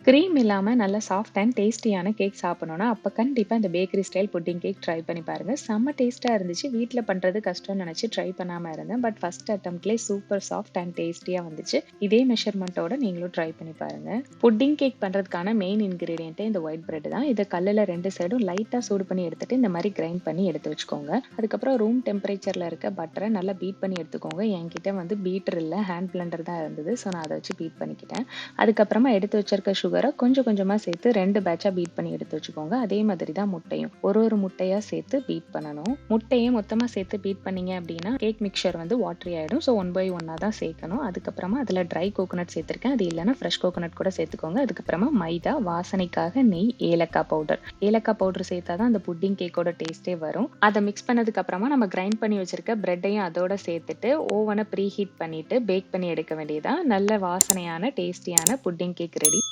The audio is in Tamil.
கிரீம் இல்லாம நல்ல சாஃப்ட் அண்ட் டேஸ்டியான கேக் சாப்பிடணும்னா, அப்ப கண்டிப்பா இந்த bakery style pudding cake try பண்ணி பாருங்க. செம்ம டேஸ்ட்டா இருந்துச்சு. வீட்ல பண்றது கஷ்டம்னு நெனச்சு ட்ரை பண்ணாம இருந்தேன். பட் ஃபர்ஸ்ட் அட்டெம்ப்ட்லயே சூப்பர் சாஃப்ட் அண்ட் டேஸ்டியா வந்துச்சு. இதே மெஷர்மென்ட்டோட நீங்களும் ட்ரை பண்ணி பாருங்க. புட்டிங் கேக் பண்றதுக்கான மெயின் இன்கிரீடியன்ட்டே இந்த ஒயிட் பிரெட் தான். இத கல்லுல 2 சைடும் லைட்டா சூடு பண்ணி எடுத்துட்டு, இந்த மாரி கிரைண்ட் பண்ணி எடுத்து வச்சுக்கோங்க. அதுக்கப்புறம் ரூம் டெம்பரேச்சர்ல இருக்க பட்டர நல்லா பீட் பண்ணி எடுத்துக்கோங்க. என்கிட்ட வந்து பீட்டர் இல்ல, ஹேண்ட் பிளெண்டர் தான் இருந்தது. ஸோ நான் அத வச்சு பீட் பண்ணிக்கிட்டேன். அதுக்கப்புறமா எடுத்து வச்சிருக்க சுகர கொஞ்சம் கொஞ்சமா சேர்த்து 2 பேட்சா பீட் பண்ணி எடுத்து வச்சுக்கோங்க. அதே மாதிரி தான் முட்டையும். ஒரு முட்டையா சேர்த்து பீட் பண்ணணும். முட்டையே மொத்தமா சேர்த்து பீட் பண்ணீங்க அப்படின்னா கேக் மிக்சர் வந்து வாட்டரி ஆயிடும். ஸோ 1 பை 1 தான் சேர்க்கணும். அதுக்கப்புறமா அதுல ட்ரை கோகோனட் சேர்த்திருக்கேன். அது இல்லைன்னா ஃப்ரெஷ் கோகோனட் கூட சேர்த்துக்கோங்க. அதுக்கப்புறமா மைதா, வாசனைக்காக நெய், ஏலக்காய் பவுடர். ஏலக்காய் பவுடர் சேர்த்தா தான் அந்த புட்டிங் கேக்கோட டேஸ்டே வரும். அதை மிக்ஸ் பண்ணதுக்கு அப்புறமா நம்ம கிரைண்ட் பண்ணி வச்சிருக்க பிரெட்டையும் அதோட சேர்த்துட்டு ஓவனை ப்ரீ ஹீட் பண்ணிட்டு பேக் பண்ணி எடுக்க வேண்டியதா. நல்ல வாசனையான டேஸ்டியான புட்டிங் கேக் ரெடி.